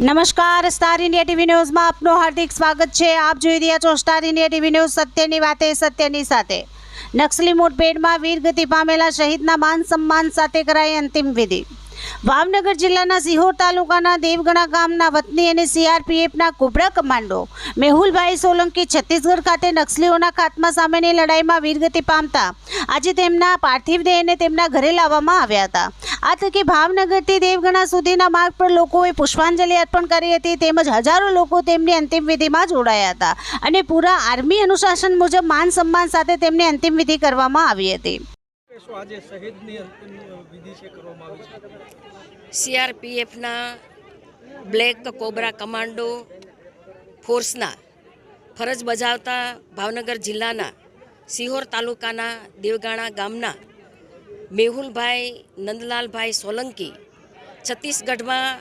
નમસ્કાર, star India TV ન્યૂઝમાં આપનું હાર્દિક સ્વાગત છે। આપ જોઈ રહ્યા છો સ્ટાર ઇન્ડિયા ટીવી ન્યૂઝ, સત્યની વાતે સત્યની સાથે। નક્સલી મુઠભેડમાં વીરગતિ પામેલા શહીદના માન સન્માન સાથે કરાઈ અંતિમ વિધિ। ભાવનગર જિલ્લાના સિહોર તાલુકાના દેવગણા ગામના વતની અને સીઆરપીએફના કોબ્રા કમાન્ડો મેહુલભાઈ સોલંકી છત્તીસગઢ ખાતે નક્સલીઓના ખાત્મા સામેની લડાઈમાં વીરગતિ પામતા આજે તેમના પાર્થિવ દેહને તેમના ઘરે લાવવામાં આવ્યા હતા। આ તકે ભાવનગરથી દેવગણા સુધીના માર્ગ પર લોકોએ પુષ્પાંજલિ અર્પણ કરી હતી, તેમજ હજારો લોકો તેમની અંતિમ વિધિમાં જોડાયા હતા અને પૂરા આર્મી અનુશાસન મુજબ માન સન્માન સાથે તેમની અંતિમ વિધિ કરવામાં આવી હતી। સીઆરપીએફના બ્લેક કોબ્રા કમાન્ડો ફોર્સના ફરજ બજાવતા ભાવનગર જિલ્લાના સિહોર તાલુકાના દેવગાણા ગામના મેહુલભાઈ નંદલાલભાઈ સોલંકી છત્તીસગઢમાં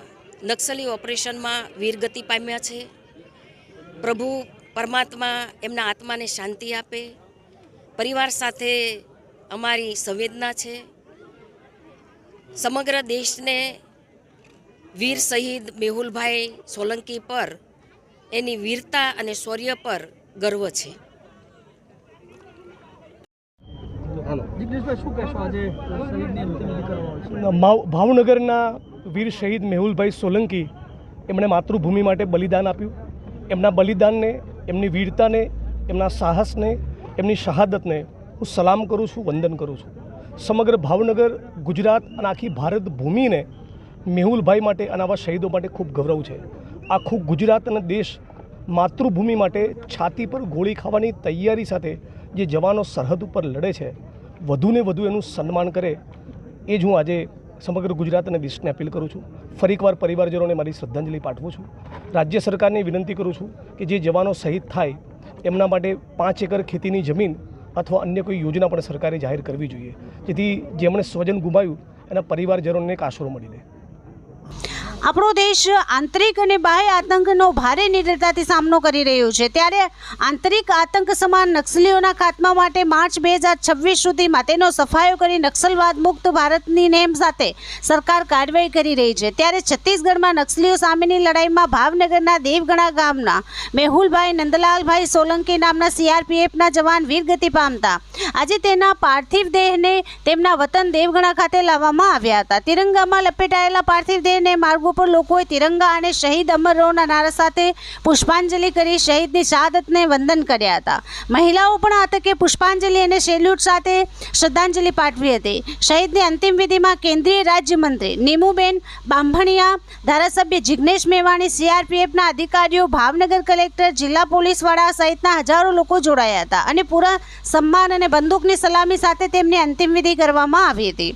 નક્સલી ઓપરેશનમાં વીરગતિ પામ્યા છે। પ્રભુ પરમાત્મા એમના આત્માને શાંતિ આપે, પરિવાર સાથે અમારી સંવેદના છે। સમગ્ર દેશને વીર શહીદ મેહુલભાઈ સોલંકી પર એની વીરતા અને શૌર્ય પર ગર્વ છે। ભાવનગરના વીર શહીદ મેહુલભાઈ સોલંકી એમણે માતૃભૂમિ માટે બલિદાન આપ્યું। એમના બલિદાનને, એમની વીરતાને, એમના સાહસને, એમની શહાદતને હું સલામ કરું છું, વંદન કરું છું। સમગ્ર ભાવનગર, ગુજરાત અને આખી ભારત ભૂમિને મેહુલભાઈ માટે અને આવા શહીદો માટે ખૂબ ગૌરવ છે। આખું ગુજરાત અને દેશ માતૃભૂમિ માટે છાતી પર ગોળી ખાવાની તૈયારી સાથે જે જવાનો સરહદ ઉપર લડે છે, વધુને વધુ એનું સન્માન કરે, એ જ હું આજે સમગ્ર ગુજરાત અને દેશને અપીલ કરું છું। ફરી એકવાર પરિવારજનોને મારી શ્રદ્ધાંજલિ પાઠવું છું। રાજ્ય સરકારને વિનંતી કરું છું કે જે જવાનો શહીદ થાય એમના માટે 5 એકર ખેતીની જમીન અથવા અન્ય કોઈ યોજના પણ સરકારે જાહેર કરવી જોઈએ, જેથી જેમણે સ્વજન ગુમાવ્યું એના પરિવારજનોને એક આશરો મળી રહે। આપણો દેશ આંતરિક અને બાહ્ય આતંકનો ભારે નિડરતાથી સામનો કરી રહ્યો છે, ત્યારે આંતરિક આતંક સમાન નક્સલીઓના ખાત્મા માટે માર્ચ 2026 સુધીમાં તેનો સફાયો કરી નક્સલવાદ મુક્ત ભારતની નેમ સાથે સરકાર કાર્યવાહી કરી રહી છે। ત્યારે છત્તીસગઢમાં નક્સલીઓ સામેની લડાઈમાં ભાવનગરના દેવગણા ગામના મેહુલભાઈ નંદલાલભાઈ સોલંકી નામના સીઆરપીએફના જવાન વીરગતિ પામતા આજે તેના પાર્થિવ દેહને તેમના વતન દેવગણા ખાતે લાવવામાં આવ્યા હતા। તિરંગામાં લપેટાયેલા પાર્થિવ દેહને માર્ગો પર લોકોએ તિરંગા અને શહીદ અમર રહોના નારા સાથે પુષ્પાંજલિ કરી શહીદની શહાદતને વંદન કર્યા હતા। મહિલાઓ પણ આ તકે પુષ્પાંજલિ અને સેલ્યુટ સાથે શ્રદ્ધાંજલિ પાઠવી હતી। શહીદની અંતિમ વિધિમાં કેન્દ્રીય રાજ્યમંત્રી નીમુબેન બાંભણિયા, ધારાસભ્ય જિગ્નેશ મેવાણી, સીઆરપીએફના અધિકારીઓ, ભાવનગર કલેક્ટર, જિલ્લા પોલીસ વડા સહિતના હજારો લોકો જોડાયા હતા અને પૂરા સન્માન અને બંદૂકની સલામી સાથે તેમની અંતિમ વિધિ કરવામાં આવી હતી।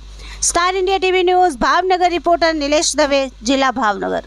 Star India TV news Bhavnagar, reporter Nilesh Dave, જિલ્લા ભાવનગર।